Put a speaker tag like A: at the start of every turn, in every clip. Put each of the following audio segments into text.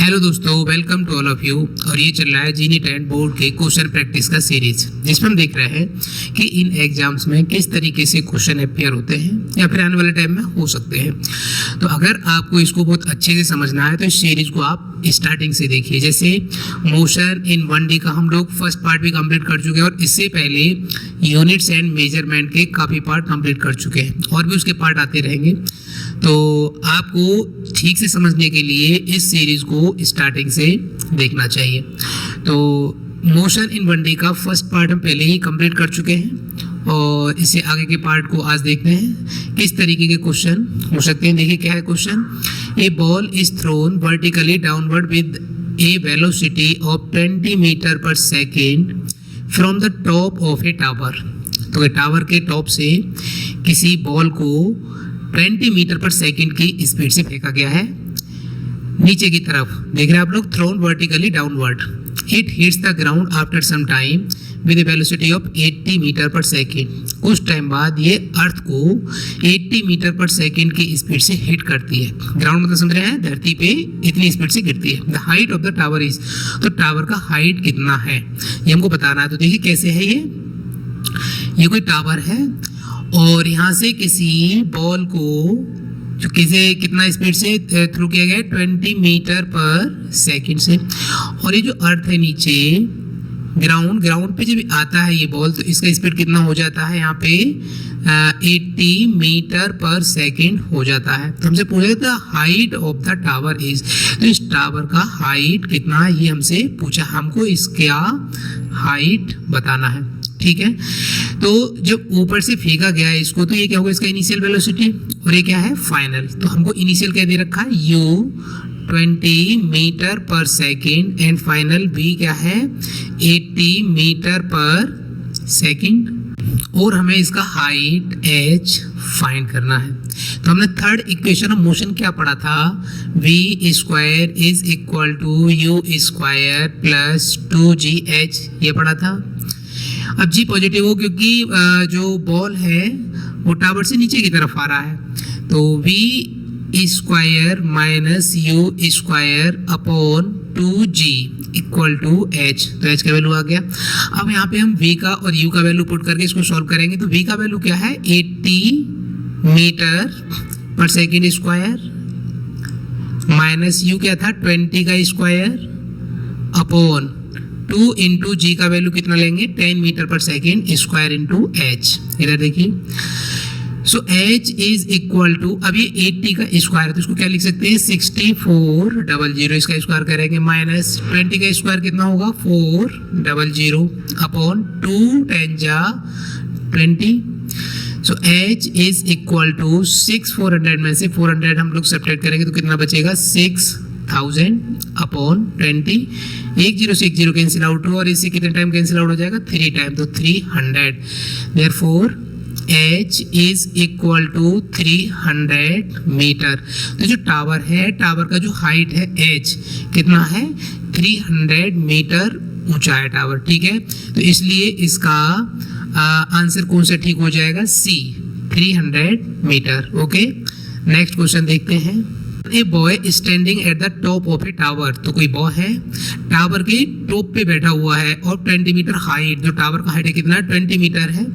A: Hello दोस्तों, welcome to all of you. और ये चल रहा है जी नीट एंड बोर्ड के क्वेश्चन प्रैक्टिस का सीरीज, जिसमें हम देख रहे हैं कि इन एग्जाम्स में किस तरीके से क्वेश्चन अपेयर होते हैं या फिर आने वाले टाइम में हो सकते हैं। तो अगर आपको इसको बहुत अच्छे से समझना है तो इस सीरीज को आप स्टार्टिंग से देखिए। जैसे मोशन इन 1D का हम लोग फर्स्ट पार्ट भी कंप्लीट कर चुके हैं और इससे पहले यूनिट्स एंड मेजरमेंट के काफ़ी पार्ट कंप्लीट कर चुके हैं और भी उसके पार्ट आते रहेंगे। तो आपको ठीक से समझने के लिए इस सीरीज को स्टार्टिंग से देखना चाहिए। तो मोशन इन 1D का फर्स्ट पार्ट हम पहले ही कंप्लीट कर चुके हैं और इससे आगे के पार्ट को आज देखते हैं किस तरीके के क्वेश्चन हो सकते हैं। देखिए क्या है question. A ball is thrown vertically downward with a velocity of 20 metre per second from the top of a tower. तो टावर के टॉप से किसी बॉल को 20 मीटर पर सेकेंड की स्पीड से फेंका गया है नीचे की तरफ। देख रहे हैं आप लोग, thrown vertically downward. It hits the ground after some time with a velocity of 80 metre per second. कुछ टाइम बाद ये अर्थ को 80 मीटर पर सेकेंड की स्पीड से हिट करती है। ग्राउंड मतलब समझ रहे हैं, धरती पे इतनी स्पीड से गिरती है। The height of the tower is, तो टावर का हाइट कितना है ये हमको बताना है। तो देखिए कैसे है ये कोई टावर है और यहाँ से किसी बॉल को जो कितना स्पीड से थ्रू किया गया है 20 मीटर पर सेकंड से। और ये जो अर्थ है नीचे ग्राउंड पे जब आता है ये बॉल तो इसका स्पीड कितना हो जाता है यहाँ पे 80 मीटर पर सेकंड हो जाता है। तो हमसे पूछा था height of the tower is, तो इस टावर का हाइट कितना है ये हमसे पूछा, हमको इसका हाइट बताना है। ठीक है, तो जब ऊपर से फेंका गया है इसको तो ये क्या होगा, इसका इनिशियल वेलोसिटी और ये क्या है फाइनल। तो हमको इनिशियल क्या दे रखा है u 20 metre per second and final v क्या है 80 मीटर पर सेकेंड और हमें इसका हाइट h फाइंड करना है। तो हमने थर्ड इक्वेशन ऑफ मोशन क्या पढ़ा था, v square is equal to u square plus 2gh, ये पढ़ा था। अब जी पॉजिटिव हो क्योंकि जो बॉल है वो टावर से नीचे की तरफ आ रहा है। तो v square minus u square upon 2g equal to h, तो h का वैल्यू आ गया। अब यहाँ पे हम v का और u का वैल्यू पुट करके इसको सॉल्व करेंगे। तो v का वैल्यू क्या है 80 metre per second square minus u क्या था 20 का स्क्वायर अपॉन 2 इंटू जी का वैल्यू कितना लेंगे 10 metre per second square into H. इधर देखिए, so H is equal to, अब ये 80 का स्क्वायर है तो इसको क्या लिख सकते हैं 6400, इसका स्क्वायर करेंगे माइनस 20 का स्क्वायर कितना होगा 400 अपॉन 2 10 जा 20। So H is equal to 6400 में से 400 हम लोग सब्ट्रैक्ट करेंगे तो कितना बचेगा 6000 अपॉन 20। 1 0 से 1 0 कैंसिल आउट हो और इससे कितने टाइम कैंसिल आउट हो जाएगा 3 टाइम, तो 300। Therefore h is equal to 300 metre. तो जो टावर है, टावर का जो हाइट है h कितना है 300 मीटर ऊंचा है टावर। ठीक है, तो इसलिए इसका आंसर कौन सा ठीक हो जाएगा c 300 metre. Okay, next question देखते हैं। A boy standing at the top of a tower, तो कोई बॉय है टावर के टॉप पे बैठा हुआ है और 20 मीटर हाइट, जो टावर का हाइट है कितना 20 मीटर है।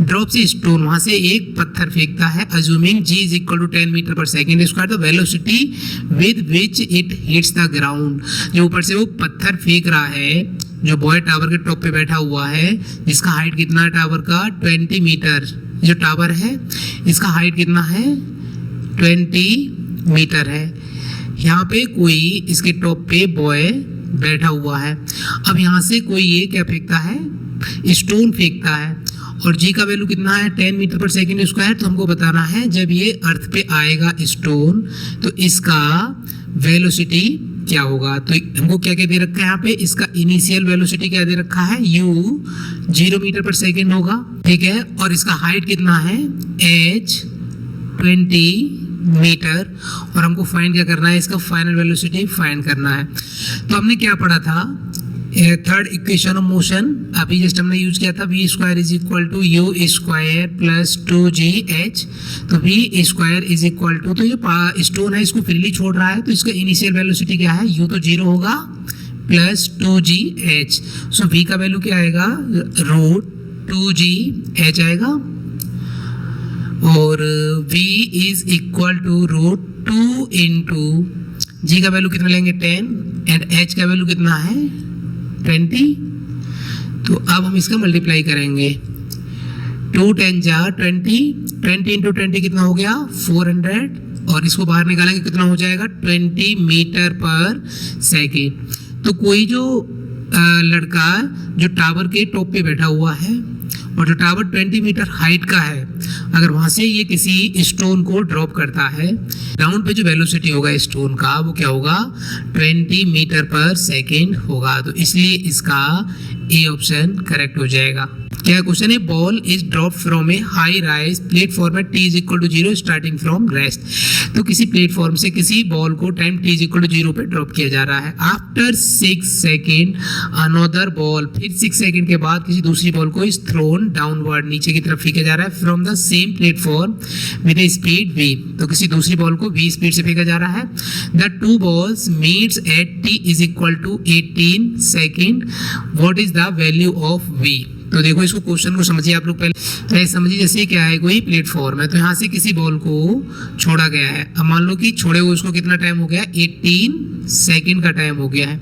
A: ड्रॉप से स्टोन, वहां से एक पत्थर फेंकता है। Assuming g is equal to 10 metre per second square, the velocity with which it hits the ground. जो ऊपर से वो पत्थर फेंक रहा है, जो बॉय टावर के टॉप पे बैठा हुआ है जिसका हाइट कितना है टावर का 20 मीटर, जो टावर है इसका हाइट कितना है 20 मीटर है। यहाँ पे कोई इसके टॉप पे बॉय बैठा हुआ है। अब यहाँ से कोई ये क्या फेंकता है स्टोन फेंकता है और जी का वैल्यू कितना है 10 मीटर पर सेकेंड स्क्वायर। तो हमको बताना है जब ये अर्थ पे आएगा स्टोन तो इसका वेलोसिटी क्या होगा। तो हमको क्या क्या दे रखा है यहाँ पे, इसका इनिशियल वेलोसिटी क्या दे रखा है u 0 मीटर पर सेकेंड होगा। ठीक है, और इसका हाइट कितना है h 20 मीटर और हमको फाइंड क्या करना है, इसका फाइनल वेलोसिटी फाइंड करना है। तो हमने क्या पढ़ा था थर्ड इक्वेशन ऑफ मोशन अभी जस्ट हमने यूज किया था, V square is equal to U square plus 2gh। तो V square is equal to, तो ये स्टोन है इसको फ्रीली छोड़ रहा है, तो इसका इनिशियल वेलोसिटी क्या है, यू तो 0 होगा प्लस 2gh। सो v का वैल्यू क्या आएगा, √2gh आएगा, और v is equal to √2 into g का वैल्यू कितना लेंगे 10 एंड h का वैल्यू कितना है 20। तो अब हम इसका मल्टीप्लाई करेंगे, 2 10 जा 20 इंटू 20 कितना हो गया 400, और इसको बाहर निकालेंगे कितना हो जाएगा 20 मीटर पर सेकेंड। तो कोई जो लड़का जो टावर के टॉप पे बैठा हुआ है और जो टावर 20 मीटर हाइट का है, अगर वहां से ये किसी स्टोन को ड्रॉप करता है, ग्राउंड पे जो वेलोसिटी होगा स्टोन का वो क्या होगा 20 मीटर पर सेकेंड होगा। तो इसलिए इसका ए ऑप्शन करेक्ट हो जाएगा। क्या क्वेश्चन है, ball is drop from a high rise platform at T is equal to 0 starting from rest. तो किसी प्लेटफॉर्म से किसी बॉल को time T is equal to 0 पे ड्रॉप किया जा रहा है। आफ्टर 6 सेकेंड अनदर बॉल, फिर 6 सेकेंड के बाद किसी दूसरी बॉल को इज थ्रोन डाउनवर्ड, नीचे की तरफ फेंका जा रहा है from the same platform with A speed v। तो किसी दूसरी बॉल को v स्पीड से फेंका जा रहा है। The two balls meets at t is equal to 18 second, what is the value of v। तो देखो इसको क्वेश्चन को समझिए आप लोग, पहले समझिए जैसे क्या है, कोई प्लेटफॉर्म है, तो यहाँ से किसी बॉल को छोड़ा गया है। अब मान लो कि छोड़े हुए उसको कितना टाइम हो गया 18 सेकेंड का टाइम हो गया है।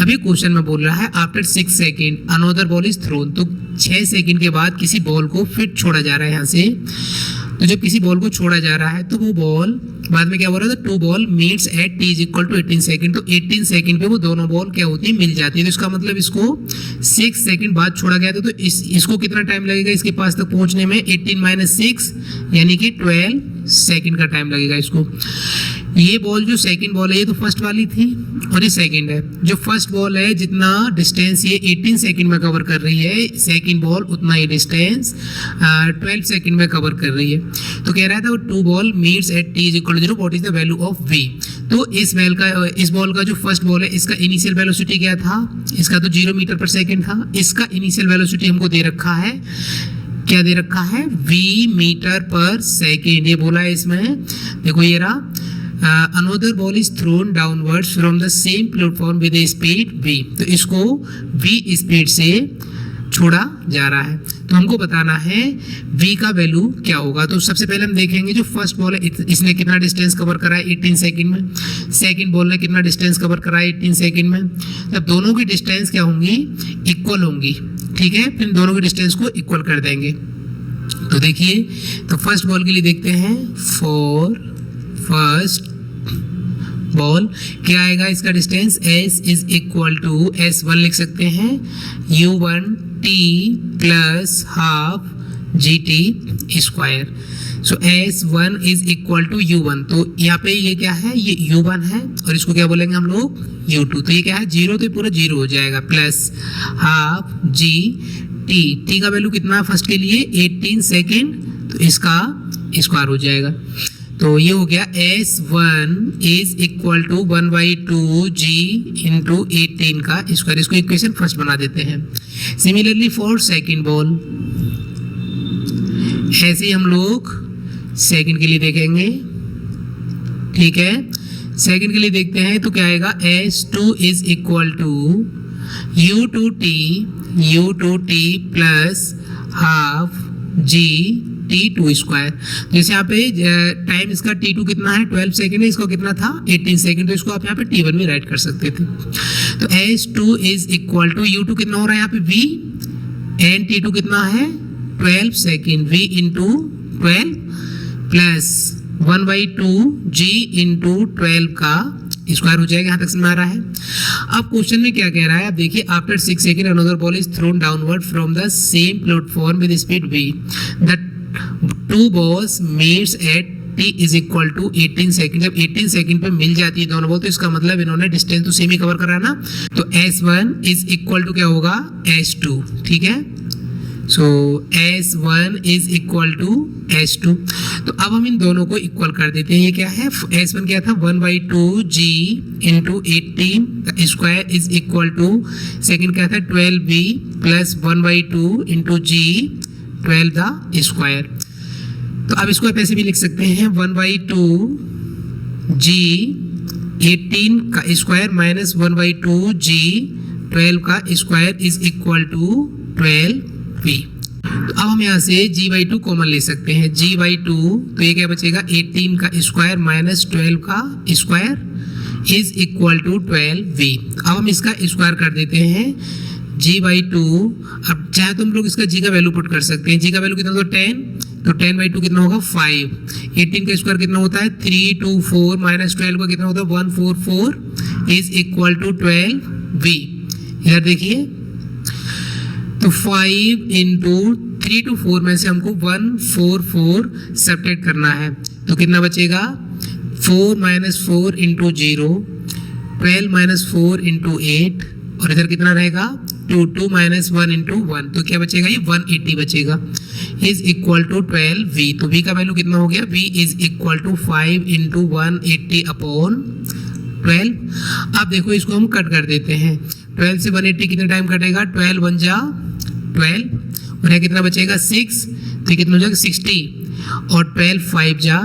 A: अभी क्वेश्चन में बोल रहा है after 6 second another ball is throne, तो 6 सेकेंड के बाद किसी बॉल को फिर छोड़ा जा रहा है यहाँ से। तो जब किसी बॉल को छोड़ा जा रहा है तो वो बॉल बाद में क्या हो रहा है, two ball meets at T is equal to 18 second. तो 18 सेकेंड पे वो दोनों बॉल क्या होती है, मिल जाती है। तो इसका मतलब इसको 6 सेकेंड बाद छोड़ा गया था, तो इसको कितना टाइम लगेगा इसके पास तक पहुंचने में, 18 - 6 यानी कि 12 सेकेंड का टाइम लगेगा इसको। ये बॉल जो सेकंड बॉल है ये तो फर्स्ट वाली थी और ये सेकंड है। जो फर्स्ट बॉल है जितना डिस्टेंस ये 18 सेकंड में कवर कर रही है, सेकंड बॉल उतना ही डिस्टेंस 12 सेकंड में कवर कर रही है। तो कह रहा था वो two ball meets at T is equal to 0, what is the value of v। तो इस बॉल का जो फर्स्ट बॉल है इसका इनिशियल वेलोसिटी क्या था, इसका तो 0 मीटर पर सेकेंड था। इसका इनिशियल वेलोसिटी हमको दे रखा है, क्या दे रखा है, v मीटर पर सेकेंड। ये बोला है इसमें, देखो ये रहा, another ball is thrown downwards from the same platform with a speed v। तो इसको v स्पीड से छोड़ा जा रहा है। तो हमको बताना है v का वैल्यू क्या होगा। तो सबसे पहले हम देखेंगे जो फर्स्ट बॉल है इसने कितना डिस्टेंस कवर करा है 18 सेकंड में, सेकंड बॉल ने कितना डिस्टेंस कवर करा है 18 सेकंड में। तब दोनों की डिस्टेंस क्या होंगी, इक्वल होंगी, ठीक है। फिर दोनों की डिस्टेंस को इक्वल कर देंगे। तो देखिए, तो फर्स्ट बॉल के लिए देखते हैं, फॉर फर्स्ट बॉल क्या आएगा इसका distance, s is equal to s1 लिख सकते हैं u1 t plus half gt square. So s1 is equal to u1। तो यहाँ पे ये क्या है, ये u1 है और इसको क्या बोलेंगे हम लोग u2। तो ये क्या है 0, तो ये पूरा 0 हो जाएगा, प्लस हाफ gt का वैल्यू कितना फर्स्ट के लिए 18 सेकेंड, तो इसका स्क्वायर हो जाएगा। तो ये हो गया s1 is equal to 1/2 g into 18 का स्क्वायर। इसको इक्वेशन फर्स्ट बना देते हैं। सिमिलरली फॉर सेकेंड बॉल, ऐसे ही हम लोग सेकेंड के लिए देखेंगे, ठीक है। सेकेंड के लिए देखते हैं तो क्या आएगा, s2 is equal to u2t plus half g t2 square. जैसे यहाँ पे टाइम इसका t2 कितना है 12 सेकेंड है, इसको कितना था 18 सेकेंड, तो इसको आप यहाँ पे t1 में राइट कर सकते थे। तो s2 is equal to u2 कितना हो रहा है यहाँ पे v एंड t2 कितना है 12 second, v into 12 plus 1/2 g into 12 का स्क्वायर हो जाएगा। यहाँ तक समझ आ रहा है। अब क्वेश्चन में क्या कह रहा है, आप देखिए, after 6 second another ball is thrown downward from the same platform with speed v। The two balls meets at t is equal to 18 second. जब 18 सेकेंड पे मिल जाती है दोनों बॉल, तो इसका मतलब इन्होंने डिस्टेंस तो सेम ही कवर करा ना। तो s1 इज इक्वल टू क्या होगा s2, ठीक है। So S1 is equal to S2। तो अब हम इन दोनों को इक्वल कर देते हैं। ये क्या है, S1 क्या था 1/2 G into 18 square is equal to, second क्या था 12B plus 1/2 into G 12 the square. तो अब इसको आप ऐसे भी लिख सकते हैं 1/2 G 18 का स्क्वायर माइनस 1/2 G 12 का square is equal to 12V। तो अब हम यहाँ से G/2 कॉमन ले सकते हैं। G/2 तो ये क्या बचेगा 18 का स्क्वायर माइनस 12 का square is equal to 12V। अब हम इसका स्क्वायर कर देते हैं G/2। अब चाहे तो हम लोग इसका G का वैल्यू पुट कर सकते हैं। G का वैल्यू कितना होगा 10, तो 10/2 कितना होगा 5। 18 का स्क्वायर कितना होता है 324 माइनस 12 का कितना होता है 144 इज इक्वल टू 12V। इधर देखिए तो 5 इंटू 3 to 4 में से हमको 144 सब्ट्रैक्ट करना है। तो कितना बचेगा 4 माइनस 4 इंटू 0, 12 माइनस 4 इंटू 8, और इधर कितना रहेगा 2 माइनस 1 इंटू 1, तो क्या बचेगा ये 180 बचेगा इज इक्वल टू 12V। तो V का वैल्यू कितना हो गया, V is equal to 5 into 180 upon 12। अब देखो इसको हम कट कर देते हैं। 12 से 180 कितने टाइम कटेगा, 12 1 जा 12, और यहाँ कितना बचेगा 6, तो कितना हो जाएगा 60, और 12 5 जा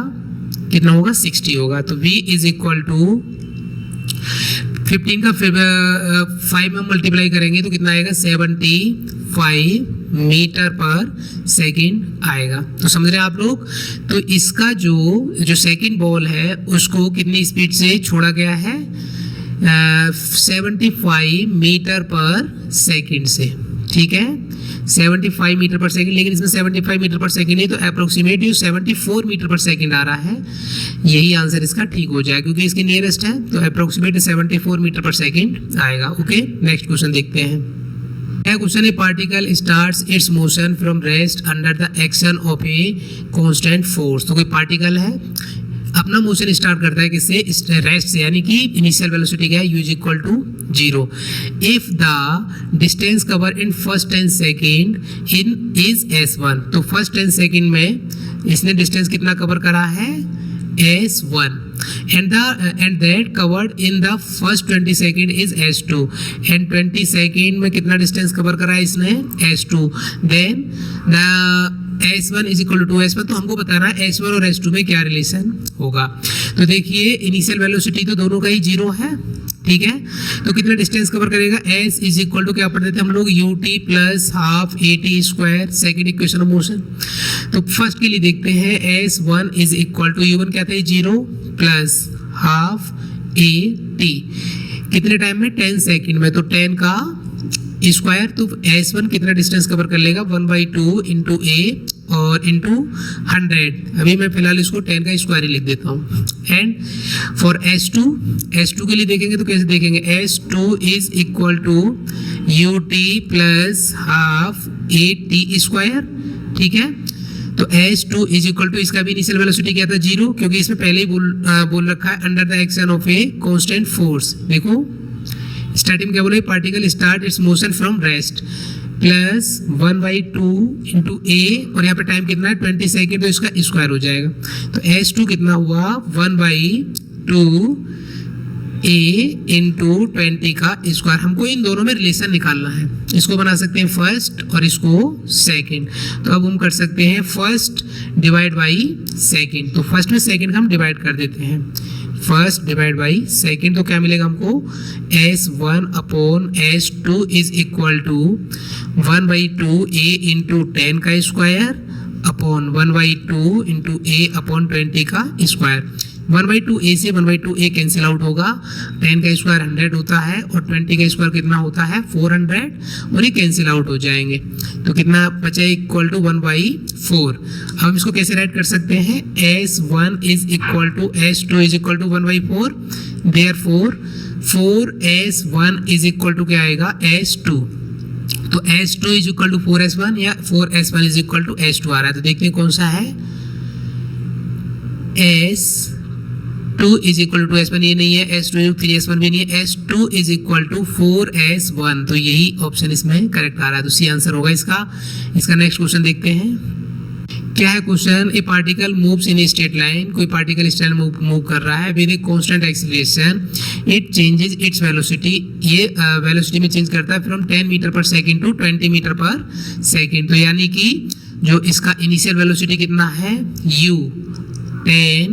A: कितना होगा 60 होगा। तो V इज इक्वल टू 15 का 5 में मल्टीप्लाई करेंगे तो कितना आएगा 75 मीटर पर सेकेंड आएगा। तो समझ रहे हैं आप लोग। तो इसका जो सेकेंड बॉल है उसको कितनी स्पीड से छोड़ा गया है 75 मीटर पर सेकेंड से, ठीक है 75 मीटर पर सेकेंड। लेकिन इसमें 75 मीटर पर सेकेंड नहीं, तो अप्रोक्सीमेट 74 मीटर पर सेकेंड आ रहा है। यही आंसर इसका ठीक हो जाएगा क्योंकि इसके नियरेस्ट है, तो अप्रोक्सीमेट 74 मीटर पर सेकेंड आएगा। ओके, नेक्स्ट क्वेश्चन देखते हैं। क्वेश्चन है particle starts it's motion from rest under the action of a constant force. तो कोई पार्टिकल है अपना मोशन स्टार्ट करता है किससे, रेस्ट से, यानी कि इनिशियल वेलोसिटी क्या है u equal to 0। If the distance cover in first 10 second in is s1। तो फर्स्ट 10 सेकेंड में इसने डिस्टेंस कितना कवर करा है s1, and that covered in the first 20 second is s2, and 20 second में कितना डिस्टेंस कवर करा है इसने s2, then the S1 is equal to S1। तो हमको बताना है S1 और S2 में क्या रिलेशन होगा। तो देखिए इनिशियल वेलोसिटी तो दोनों का ही 0 है, ठीक है, तो कितना डिस्टेंस कवर करेगा S इज इक्वल टू क्या पढ़ देते हैं हम लोग ut plus half at square, second equation of motion. तो फर्स्ट के लिए देखते हैं S1 is equal to u1 क्या था 0 प्लस हाफ at, कितने टाइम में 10 सेकेंड में, तो 10 का स्क्वायर। तो S1 कितना डिस्टेंस कवर कर लेगा 1/2 इंटू a और इंटू 100। अभी मैं फिलहाल इसको 10 का स्क्वायर ही लिख देता हूँ। एंड फॉर S2 के लिए देखेंगे तो कैसे देखेंगे, S2 is equal to ut plus half at square, ठीक है। तो S2 इज इक्वल टू, इसका भी इनिशियल वेलोसिटी क्या था 0, क्योंकि इसमें पहले ही बोल रखा है under the action of a constant force. देखो स्टार्टिंग क्या बोले, particle starts its motion from rest plus 1/2 into A, और यहाँ पे टाइम कितना है 20 सेकेंड, तो इसका स्क्वायर हो जाएगा। तो S2 कितना हुआ 1/2 a इंटू 20 का स्क्वायर। हमको इन दोनों में रिलेशन निकालना है। इसको बना सकते हैं फर्स्ट और इसको सेकंड। तो अब हम कर सकते हैं फर्स्ट डिवाइड बाई सेकंड। तो फर्स्ट में सेकंड का हम डिवाइड कर देते हैं, फर्स्ट डिवाइड बाई सेकेंड। तो क्या मिलेगा हमको S1 upon S2 is equal to 1/2 a into 10 का square upon 1/2 into a upon 20 का स्क्वायर। 1/2 a से 1/2 a कैंसिल आउट होगा, 10 का स्क्वायर 100 होता है और 20 का स्क्वायर कितना होता है 400, और ये कैंसिल आउट हो जाएंगे। तो कितना बचा इक्वल टू 1/4। अब हम इसको कैसे राइट कर सकते हैं, S1 is equal to S2 is equal to 1/4, therefore 4S1 is equal to क्या आएगा S2। तो S2 is equal to 4S1 या 4S1 is equal to S2 आ रहा है। तो देखते हैं कौन सा है, S 2 is equal to S1 ये नहीं है, S2 3S1 भी नहीं है, S2 is equal to 4S1। तो यही ऑप्शन इसमें करेक्ट आ रहा है, तो सी आंसर होगा इसका। इसका नेक्स्ट क्वेश्चन देखते हैं क्या है question. A particle moves in a straight line, कोई पार्टिकल स्ट्रेट मूव कर रहा है with a constant acceleration, it changes its velocity, ये वेलोसिटी में चेंज करता है from 10 metre per second to 20 metre per second. तो यानी कि जो इसका इनिशियल वेलोसिटी कितना है u 10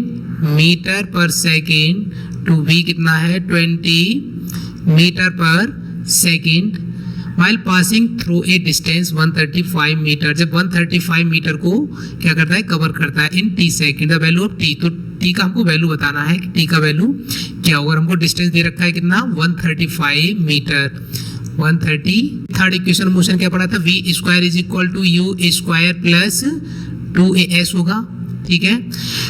A: metre per second to v कितना है 20 metre per second while passing through a distance 135 metre, जब 135 मीटर को क्या करता है कवर करता है इन t second, the value of t। तो t का हमको वैल्यू बताना है कि t का वैल्यू क्या होगा। हमको डिस्टेंस दे रखा है कितना 135 मीटर 130। थर्ड इक्वेशन मोशन क्या पढ़ा था, v square is equal to u square plus 2as होगा, ठीक है।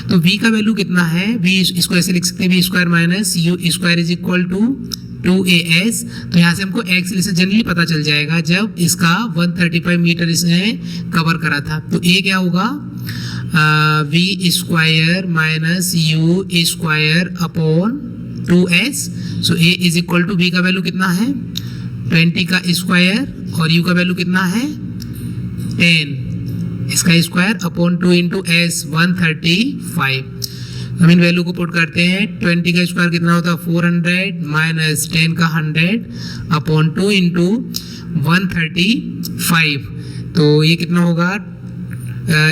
A: तो v का वैल्यू कितना है, v इसको ऐसे लिख सकते हैं v square minus u square is equal to 2as। तो यहाँ से हमको एक्सीलरेशन जनरली पता चल जाएगा जब इसका 135 मीटर इसने कवर करा था। तो a क्या होगा v square minus u square upon 2s। So a is equal to v का वैल्यू कितना है 20 का स्क्वायर और u का वैल्यू कितना है 10 इसका स्क्वायर अपॉन 2 इंटू एस 135। हम इन वैल्यू को पुट करते हैं, 20 का स्क्वायर कितना होता है 400 माइनस 10 का 100 अपॉन 2 इंटू 135। तो ये कितना होगा,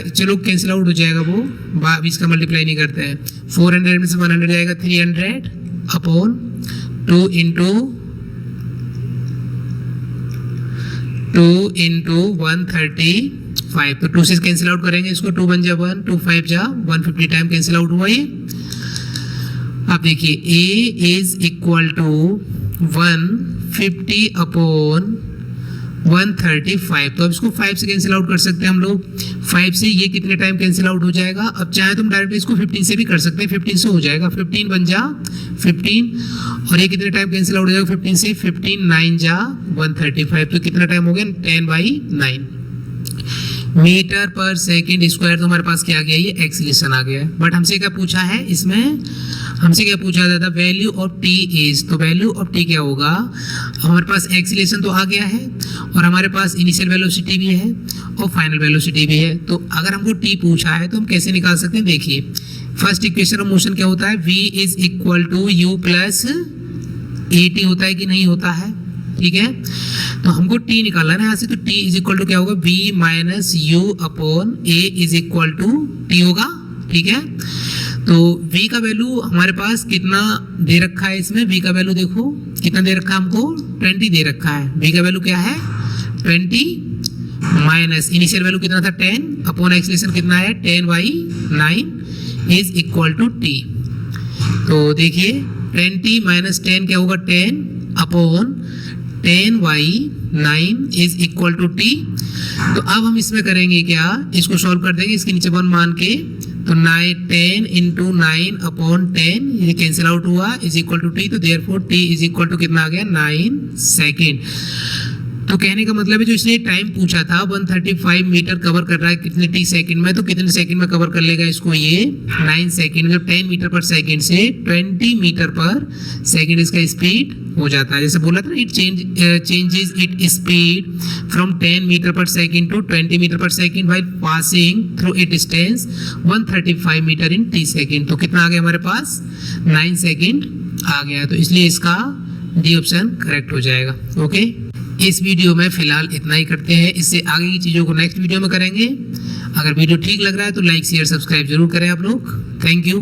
A: चलो कैंसिल आउट हो जाएगा वो, 20 का मल्टीप्लाई नहीं करते हैं। 400 में से 100 जाएगा 300 अपॉन 2 इंटू 135। तो 2 से कैंसिल आउट करेंगे इसको, 2 1 जा 1, 2 5 जा 150 टाइम कैंसिल आउट हुआ ये। अब देखिए a is equal to 150 upon 135। तो अब इसको 5 से कैंसिल आउट कर सकते हैं हम लोग, 5 से ये कितने टाइम कैंसिल आउट हो जाएगा। अब चाहे तुम डायरेक्ट इसको 15 से भी कर सकते हैं, 15 से हो जाएगा, 15 1 जा 15 और ये कितने टाइम कैंसिल आउट हो जाएगा 15 से, 15 9 जा 135। तो कितना टाइम हो गया 10/9 मीटर पर सेकंड स्क्वायर। तो हमारे पास क्या आ गया, ये एक्सीलरेशन आ गया है। बट हमसे क्या पूछा है इसमें, हमसे क्या पूछा था वैल्यू ऑफ टी इज। तो वैल्यू ऑफ टी क्या होगा, हमारे पास एक्सीलरेशन तो आ गया है और हमारे पास इनिशियल वेलोसिटी भी है और फाइनल वेलोसिटी भी है। तो अगर हमको टी पूछा है तो हम कैसे निकाल सकते हैं, देखिए फर्स्ट इक्वेशन ऑफ मोशन क्या होता है, v is equal to u plus A T होता है कि नहीं होता है, ठीक है। तो हमको t निकालना है ना यहाँ से, तो t इज इक्वल टू क्या होगा v minus U upon a is equal to t होगा, ठीक है। तो v का वैल्यू हमारे पास कितना दे रखा है इसमें, v का वैल्यू देखो कितना दे रखा है हमको 20 दे रखा है। v का वैल्यू क्या है 20 माइनस इनिशियल वैल्यू कितना था 10 अपॉन एक्सीलरेशन कितना है 10/9 इज इक्वल टू t। तो देखिए 20 माइनस 10 क्या होगा 10 upon 10/9 is equal to t। तो अब हम इसमें करेंगे क्या, इसको सॉल्व कर देंगे, इसके नीचे 1 मान के, तो 10 इंटू 9 अपॉन 10 ये कैंसिल आउट हुआ इज इक्वल टू t। तो therefore t is equal to कितना आ गया 9 सेकेंड। तो कहने का मतलब है जो इसने टाइम पूछा था 135 मीटर कवर कर रहा है कितने टी सेकंड में, तो कितने सेकंड में कवर कर लेगा इसको, ये 9 सेकंड। जब 10 मीटर पर सेकंड से 20 मीटर पर सेकंड इसका स्पीड हो जाता है। जैसे बोला था ना, it changes it speed from 10 metre per second to 20 metre per second while passing through a distance 135 metre in T second. तो कितना आ गया हमारे पास 9 सेकंड आ गया। तो इसलिए इसका डी ऑप्शन करेक्ट हो जाएगा। ओके, इस वीडियो में फिलहाल इतना ही करते हैं, इससे आगे की चीज़ों को नेक्स्ट वीडियो में करेंगे। अगर वीडियो ठीक लग रहा है तो लाइक शेयर सब्सक्राइब जरूर करें आप लोग। Thank you.